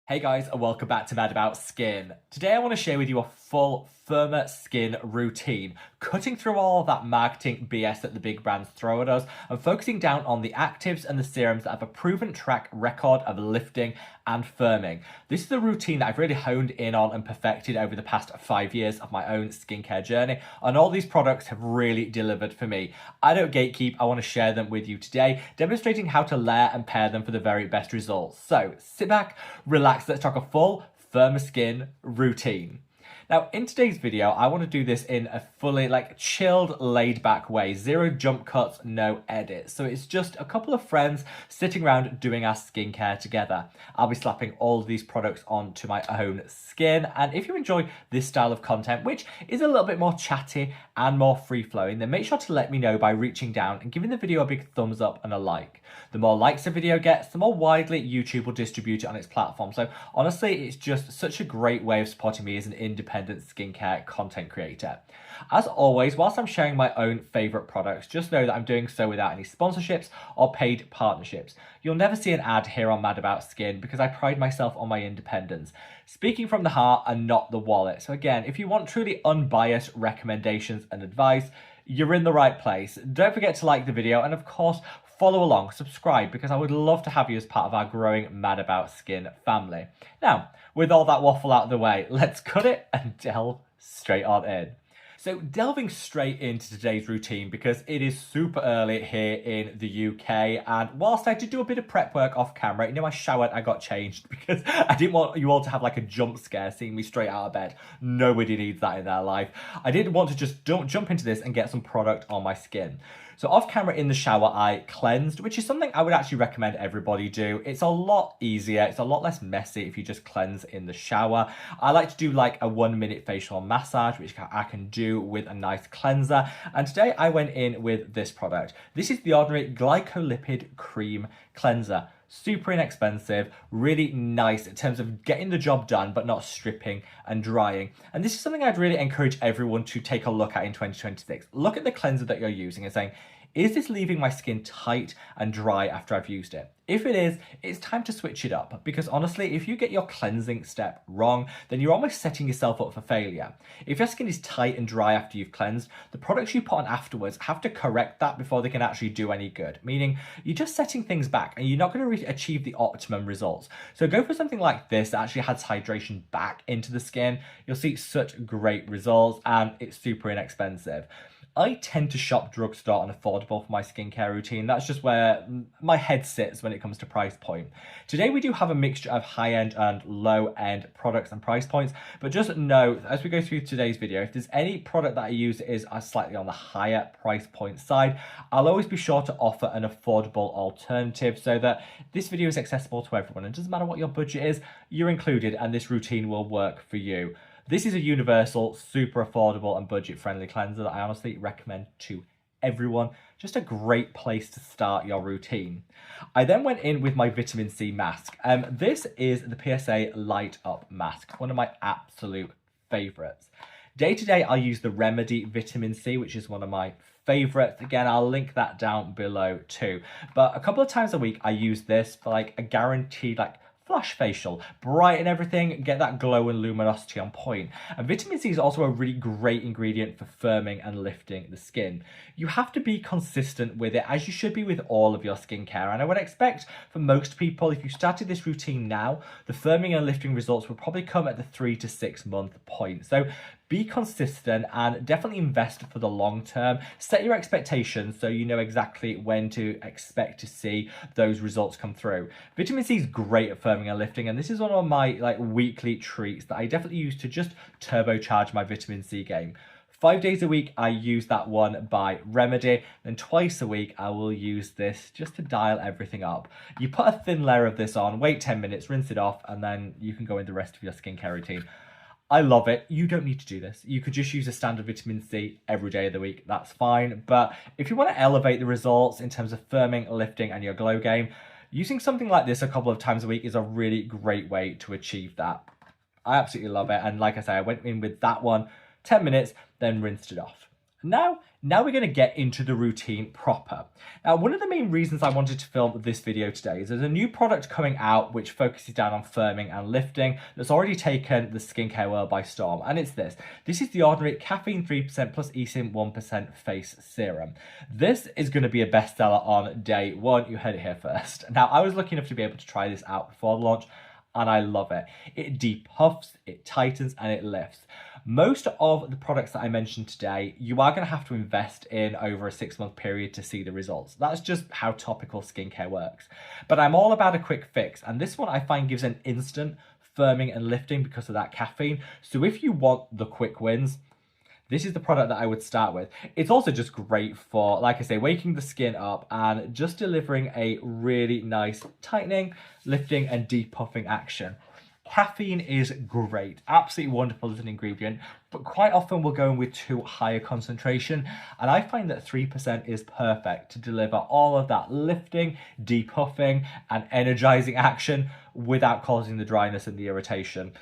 Hey guys, and welcome back to Mad About Skin. Today I want to share with you a full, firmer skin routine, cutting through all of that marketing BS that the big brands throw at us and focusing down on the actives and the serums that have a proven track record of lifting and firming. This is a routine that I've really honed in on and perfected over the past 5 years of my own skincare journey, and all these products have really delivered for me. I don't gatekeep, I want to share them with you today, demonstrating how to layer and pair them for the very best results. So sit back, relax, let's talk a full, firmer skin routine. Now, in today's video, I want to do this in a fully chilled, laid back way. Zero jump cuts, no edits. So it's just a couple of friends sitting around doing our skincare together. I'll be slapping all of these products onto my own skin. And if you enjoy this style of content, which is a little bit more chatty and more free flowing, then make sure to let me know by reaching down and giving the video a big thumbs up and a like. The more likes a video gets, the more widely YouTube will distribute it on its platform. So honestly, it's just such a great way of supporting me as an independent skincare content creator. As always, whilst I'm sharing my own favourite products, just know that I'm doing so without any sponsorships or paid partnerships. You'll never see an ad here on Mad About Skin because I pride myself on my independence. Speaking from the heart and not the wallet. So again, if you want truly unbiased recommendations and advice, you're in the right place. Don't forget to like the video and of course, follow along, subscribe, because I would love to have you as part of our growing Mad About Skin family. Now, with all that waffle out of the way, let's cut it and delve straight on in. So delving straight into today's routine because it is super early here in the UK, and whilst I did do a bit of prep work off camera, I showered, I got changed because I didn't want you all to have like a jump scare seeing me straight out of bed. Nobody needs that in their life. I did want to just jump into this and get some product on my skin. So off camera in the shower, I cleansed, which is something I would actually recommend everybody do. It's a lot easier. It's a lot less messy if you just cleanse in the shower. I like to do like a 1-minute facial massage, which I can do with a nice cleanser. And today I went in with this product. This is the Ordinary Glycolipid Cream Cleanser. Super inexpensive, really nice in terms of getting the job done but not stripping and drying. And this is something I'd really encourage everyone to take a look at in 2026. Look at the cleanser that you're using and saying, is this leaving my skin tight and dry after I've used it? If it is, it's time to switch it up, because honestly, if you get your cleansing step wrong, then you're almost setting yourself up for failure. If your skin is tight and dry after you've cleansed, the products you put on afterwards have to correct that before they can actually do any good, meaning you're just setting things back and you're not going to achieve the optimum results. So go for something like this that actually adds hydration back into the skin. You'll see such great results and it's super inexpensive. I tend to shop drugstore and affordable for my skincare routine. That's just where my head sits when it comes to price point. Today we do have a mixture of high-end and low-end products and price points, but just know as we go through today's video, if there's any product that I use that is slightly on the higher price point side, I'll always be sure to offer an affordable alternative so that this video is accessible to everyone. And it doesn't matter what your budget is, you're included and this routine will work for you. This is a universal, super affordable and budget-friendly cleanser that I honestly recommend to everyone. Just a great place to start your routine. I then went in with my vitamin C mask. This is the PSA Light Up Mask, one of my absolute favourites. Day to day, I use the Remedy Vitamin C, which is one of my favourites. Again, I'll link that down below too. But a couple of times a week, I use this for like a guaranteed flash facial, brighten everything, get that glow and luminosity on point. And vitamin C is also a really great ingredient for firming and lifting the skin. You have to be consistent with it, as you should be with all of your skincare. And I would expect for most people, if you started this routine now, the firming and lifting results will probably come at the 3 to 6 month point. So be consistent and definitely invest for the long term. Set your expectations so you know exactly when to expect to see those results come through. Vitamin C is great at firming and lifting, and this is one of my weekly treats that I definitely use to just turbocharge my vitamin C game. 5 days a week, I use that one by Remedy. Then twice a week, I will use this just to dial everything up. You put a thin layer of this on, wait 10 minutes, rinse it off, and then you can go in the rest of your skincare routine. I love it. You don't need to do this. You could just use a standard vitamin C every day of the week. That's fine. But if you want to elevate the results in terms of firming, lifting, and your glow game, using something like this a couple of times a week is a really great way to achieve that. I absolutely love it. And like I say, I went in with that one, 10 minutes, then rinsed it off. Now we're going to get into the routine proper. Now, one of the main reasons I wanted to film this video today is there's a new product coming out which focuses down on firming and lifting that's already taken the skincare world by storm, and it's this. This is the Ordinary Caffeine 3% plus escin 1% face serum. This is going to be a bestseller on day one. You heard it here first. Now, I was lucky enough to be able to try this out before the launch, and I love it. It depuffs, it tightens, and it lifts. Most of the products that I mentioned today, you are going to have to invest in over a 6-month period to see the results. That's just how topical skincare works. But I'm all about a quick fix, and this one I find gives an instant firming and lifting because of that caffeine. So if you want the quick wins, this is the product that I would start with. It's also just great for, like I say, waking the skin up and just delivering a really nice tightening, lifting, and depuffing action. Caffeine is great, absolutely wonderful as an ingredient, but quite often we'll go in with too high a concentration, and I find that 3% is perfect to deliver all of that lifting, depuffing, and energizing action without causing the dryness and the irritation.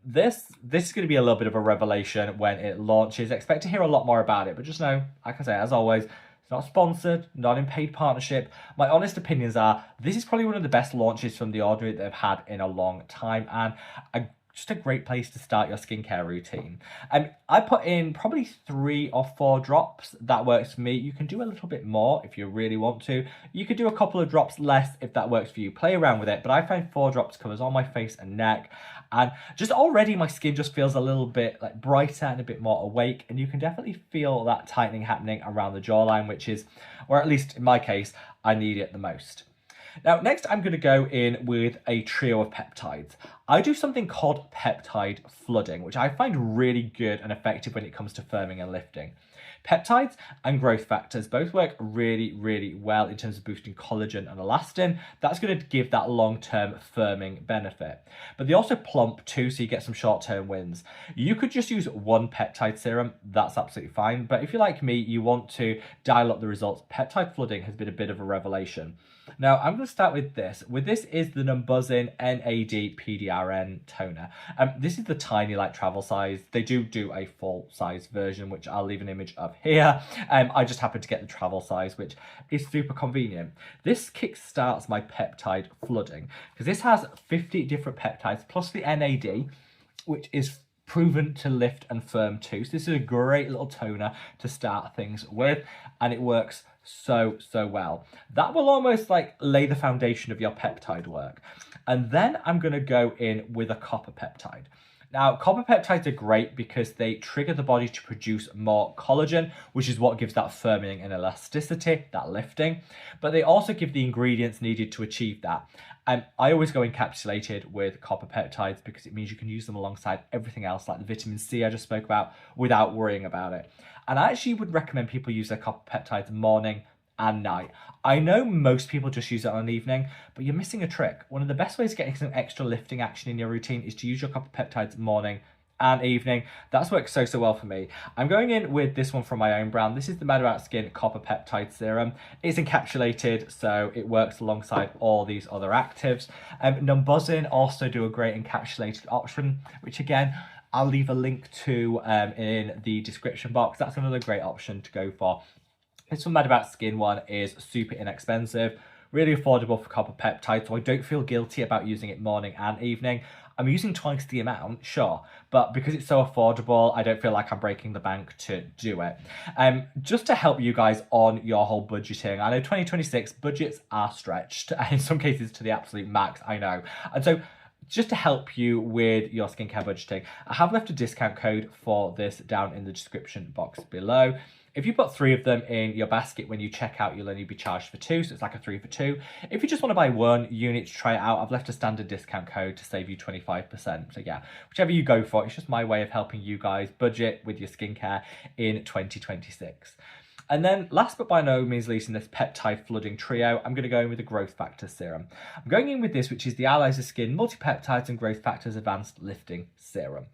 This is going to be a little bit of a revelation when it launches. Expect to hear a lot more about it, but just know, like I say, as always, it's not sponsored, not in paid partnership. My honest opinions are this is probably one of the best launches from The Ordinary that they've had in a long time, and just a great place to start your skincare routine. I put in probably 3 or 4 drops. That works for me. You can do a little bit more if you really want to. You could do a couple of drops less if that works for you. Play around with it, but I find 4 drops covers all my face and neck, and just already my skin just feels a little bit like brighter and a bit more awake, and you can definitely feel that tightening happening around the jawline, which is, or at least in my case, I need it the most. Now, next I'm going to go in with a trio of peptides. I do something called peptide flooding, which I find really good and effective when it comes to firming and lifting. Peptides and growth factors both work really, really well in terms of boosting collagen and elastin. That's going to give that long-term firming benefit. But they also plump too, so you get some short-term wins. You could just use one peptide serum, that's absolutely fine. But if you're like me, you want to dial up the results, peptide flooding has been a bit of a revelation. Now, I'm going to start with this. This is the Numbuzzin NAD PDRN toner. This is the tiny, like, travel size. They do a full-size version, which I'll leave an image of here. I just happen to get the travel size, which is super convenient. This kickstarts my peptide flooding, because this has 50 different peptides, plus the NAD, which is proven to lift and firm too. So this is a great little toner to start things with, and it works so well. That will almost like lay the foundation of your peptide work. And then I'm going to go in with a copper peptide. Now, copper peptides are great because they trigger the body to produce more collagen, which is what gives that firming and elasticity, that lifting. But they also give the ingredients needed to achieve that. I always go encapsulated with copper peptides because it means you can use them alongside everything else, like the vitamin C I just spoke about, without worrying about it. And I actually would recommend people use their copper peptides morning and night. I know most people just use it on an evening, but you're missing a trick. One of the best ways of getting some extra lifting action in your routine is to use your copper peptides morning and evening. That's worked so well for me. I'm going in with this one from my own brand. This is the Mad About Skin Copper Peptide Serum. It's encapsulated, so it works alongside all these other actives. Numbuzzin also do a great encapsulated option, which again, I'll leave a link to in the description box. That's another great option to go for. This one, Mad About Skin one, is super inexpensive, really affordable for copper peptides, so I don't feel guilty about using it morning and evening. I'm using twice the amount, sure, but because it's so affordable, I don't feel like I'm breaking the bank to do it. Just to help you guys on your whole budgeting, I know 2026 budgets are stretched, in some cases to the absolute max, I know. And so just to help you with your skincare budgeting, I have left a discount code for this down in the description box below. If you put 3 of them in your basket when you check out, you'll only be charged for 2, so it's like a 3 for 2. If you just want to buy 1 unit to try it out, I've left a standard discount code to save you 25%. So yeah, whichever you go for, it's just my way of helping you guys budget with your skincare in 2026. And then last but by no means least in this peptide flooding trio, I'm going to go in with the growth factor serum. I'm going in with this, which is the Allies of Skin Multi-Peptides and Growth Factors Advanced Lifting Serum.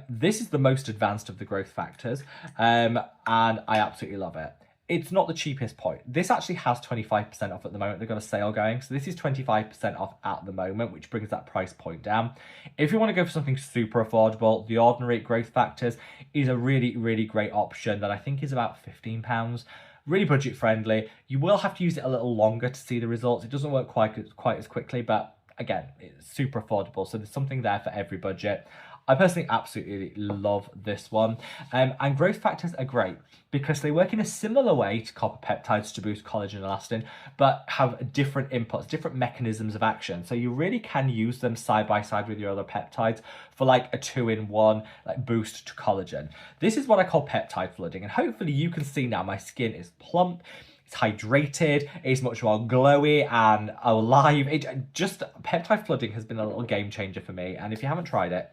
This is the most advanced of the growth factors, and I absolutely love it. it's not the cheapest point. This actually has 25% off at the moment. They've got a sale going. So this is 25% off at the moment, which brings that price point down. If you want to go for something super affordable, the Ordinary Growth Factors is a really, really great option that I think is about £15. Really budget friendly. You will have to use it a little longer to see the results. It doesn't work quite as quickly, but again, it's super affordable. So there's something there for every budget. I personally absolutely love this one. And growth factors are great because they work in a similar way to copper peptides to boost collagen and elastin, but have different inputs, different mechanisms of action. So you really can use them side by side with your other peptides for like a 2-in-1 like boost to collagen. This is what I call peptide flooding. And hopefully you can see now my skin is plump. It's hydrated, it's much more glowy and alive. Peptide flooding has been a little game changer for me. And if you haven't tried it,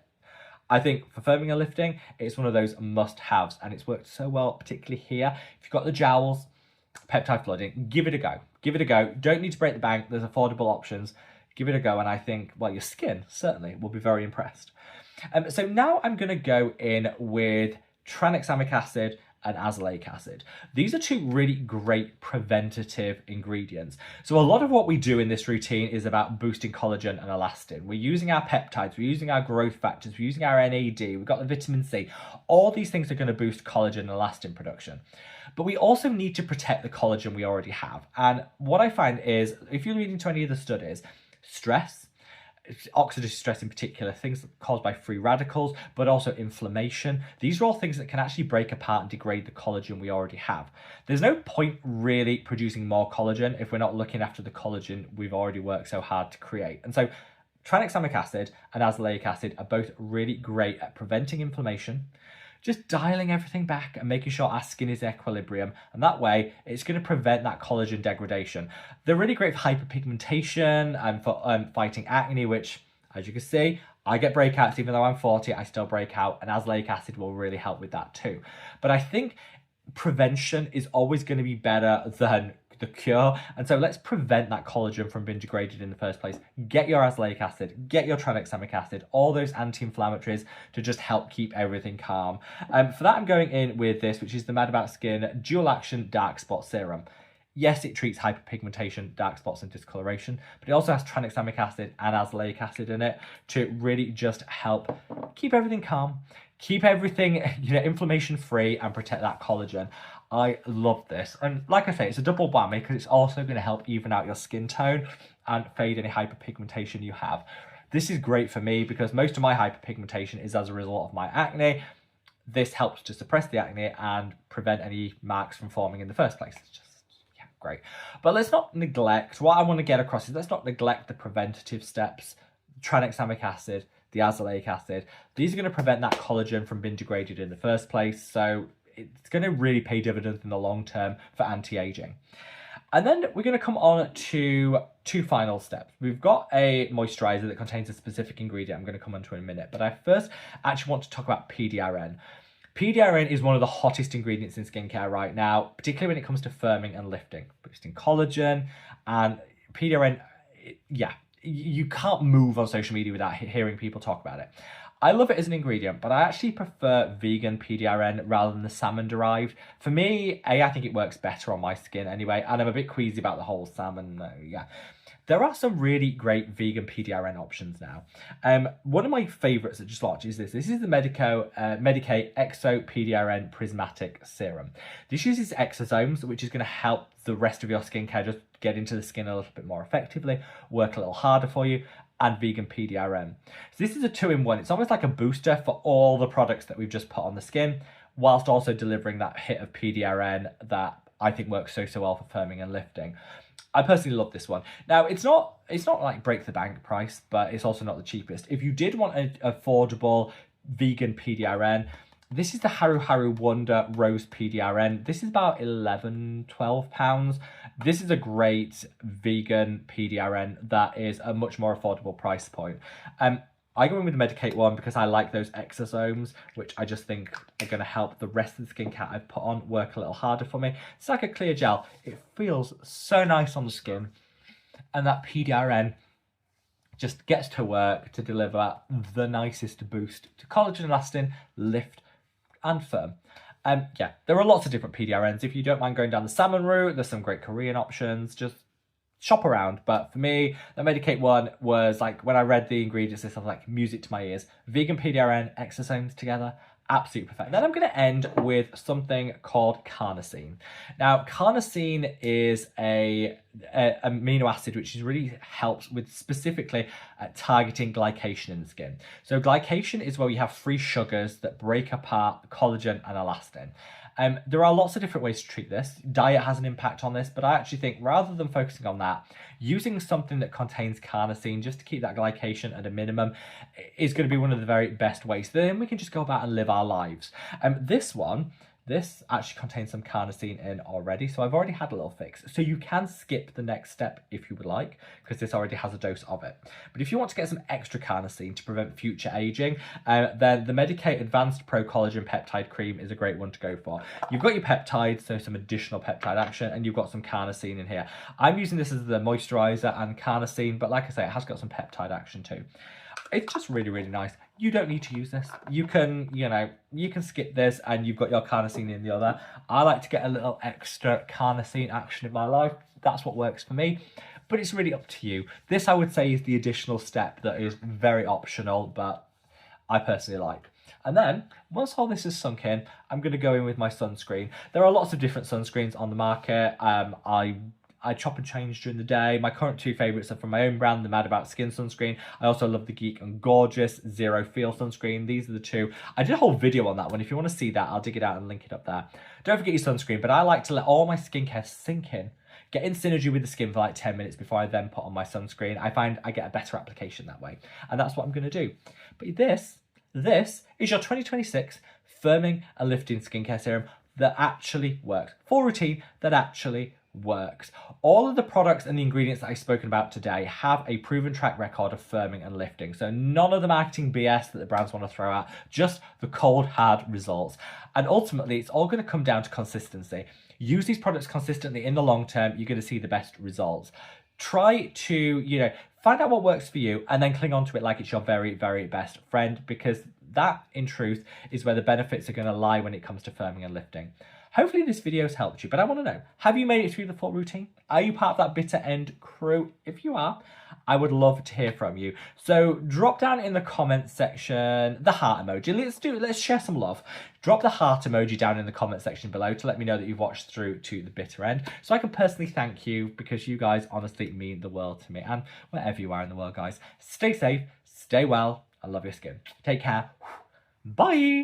I think for firming and lifting, it's one of those must-haves, and it's worked so well, particularly here. If you've got the jowls, peptide flooding, give it a go. Give it a go. Don't need to break the bank. There's affordable options. Give it a go, and I think, well, your skin certainly will be very impressed. So now I'm going to go in with tranexamic acid and azelaic acid. These are two really great preventative ingredients. So a lot of what we do in this routine is about boosting collagen and elastin. We're using our peptides, we're using our growth factors, we're using our NAD, we've got the vitamin C. All these things are going to boost collagen and elastin production. But we also need to protect the collagen we already have. And what I find is, if you're reading to any of the studies, stress, oxidative stress in particular, things caused by free radicals, but also inflammation. These are all things that can actually break apart and degrade the collagen we already have. There's no point really producing more collagen if we're not looking after the collagen we've already worked so hard to create. And so tranexamic acid and azelaic acid are both really great at preventing inflammation, just dialing everything back and making sure our skin is in equilibrium. And that way, it's going to prevent that collagen degradation. They're really great for hyperpigmentation and for fighting acne, which, as you can see, I get breakouts. Even though I'm 40, I still break out. And azelaic acid will really help with that too. But I think prevention is always going to be better than the cure. And so let's prevent that collagen from being degraded in the first place. Get your azelaic acid, get your tranexamic acid, all those anti-inflammatories to just help keep everything calm. For that, I'm going in with this, which is the Mad About Skin Dual Action Dark Spot Serum. Yes, it treats hyperpigmentation, dark spots and discoloration, but it also has tranexamic acid and azelaic acid in it to really just help keep everything calm, keep everything, inflammation free, and protect that collagen. I love this. And like I say, it's a double whammy because it's also going to help even out your skin tone and fade any hyperpigmentation you have. This is great for me because most of my hyperpigmentation is as a result of my acne. This helps to suppress the acne and prevent any marks from forming in the first place. It's just, great. But let's not neglect, what I want to get across is let's not neglect the preventative steps. Tranexamic acid, the azelaic acid, these are going to prevent that collagen from being degraded in the first place. So it's going to really pay dividends in the long term for anti-aging. And then we're going to come on to two final steps. We've got a moisturizer that contains a specific ingredient I'm going to come on to in a minute. But I first actually want to talk about PDRN. PDRN is one of the hottest ingredients in skincare right now, particularly when it comes to firming and lifting, boosting collagen. And PDRN, you can't move on social media without hearing people talk about it. I love it as an ingredient, but I actually prefer vegan PDRN rather than the salmon derived. For me, I think it works better on my skin anyway, and I'm a bit queasy about the whole salmon, There are some really great vegan PDRN options now. One of my favorites that just launched is this. This is the Medicae Exo PDRN Prismatic Serum. This uses exosomes, which is going to help the rest of your skincare just get into the skin a little bit more effectively, work a little harder for you, and vegan PDRN. So this is a 2-in-1. It's almost like a booster for all the products that we've just put on the skin, whilst also delivering that hit of PDRN that I think works so well for firming and lifting. I personally love this one. Now, it's not like break the bank price, but it's also not the cheapest. If you did want an affordable vegan PDRN, this is the Haru Haru Wonder Rose PDRN. This is about £11-12. This is a great vegan PDRN that is a much more affordable price point. I go in with the Medicae one because I like those exosomes, which I just think are going to help the rest of the skincare I've put on work a little harder for me. It's like a clear gel. It feels so nice on the skin. And that PDRN just gets to work to deliver the nicest boost to collagen, elastin, lift, and firm. Yeah, there are lots of different PDRNs. If you don't mind going down the salmon route, there's some great Korean options. Just shop around. But for me, the Medicate one was like, when I read the ingredients list, I was like, music to my ears. Vegan PDRN, exosomes together, absolutely perfect. Then I'm going to end with something called carnosine. Now, carnosine is a amino acid which really helps with specifically targeting glycation in the skin. So glycation is where you have free sugars that break apart collagen and elastin. There are lots of different ways to treat this. Diet has an impact on this, but I actually think rather than focusing on that, using something that contains carnosine just to keep that glycation at a minimum is going to be one of the very best ways. Then we can just go about and live our lives. This actually contains some carnosine in already, so I've already had a little fix. So you can skip the next step if you would like, because this already has a dose of it. But if you want to get some extra carnosine to prevent future aging, then the Medicate Advanced Pro Collagen Peptide Cream is a great one to go for. You've got your peptides, so some additional peptide action, and you've got some carnosine in here. I'm using this as the moisturizer and carnosine, but like I say, it has got some peptide action too. It's just really, really nice. You don't need to use this. You can, you can skip this and you've got your carnosine in the other. I like to get a little extra carnosine action in my life. That's what works for me, but it's really up to you. This, I would say, is the additional step that is very optional, but I personally like. And then, once all this is sunk in, I'm going to go in with my sunscreen. There are lots of different sunscreens on the market. I chop and change during the day. My current two favourites are from my own brand, the Mad About Skin sunscreen. I also love the Geek and Gorgeous Zero Feel sunscreen. These are the two. I did a whole video on that one. If you want to see that, I'll dig it out and link it up there. Don't forget your sunscreen, but I like to let all my skincare sink in. Get in synergy with the skin for like 10 minutes before I then put on my sunscreen. I find I get a better application that way. And that's what I'm going to do. But this is your 2026 Firming and Lifting Skincare Serum that actually works. Full routine that actually works. All of the products and the ingredients that I've spoken about today have a proven track record of firming and lifting. So none of the marketing BS that the brands want to throw out, just the cold, hard results. And ultimately, it's all going to come down to consistency. Use these products consistently in the long term, you're going to see the best results. Try to, find out what works for you and then cling on to it like it's your very, very best friend, because that, in truth, is where the benefits are going to lie when it comes to firming and lifting. Hopefully this video has helped you, but I want to know, have you made it through the full routine? Are you part of that bitter end crew? If you are, I would love to hear from you. So drop down in the comments section the heart emoji. Let's share some love. Drop the heart emoji down in the comment section below to let me know that you've watched through to the bitter end, so I can personally thank you, because you guys honestly mean the world to me. And wherever you are in the world, guys, stay safe, stay well, and love your skin. Take care. Bye.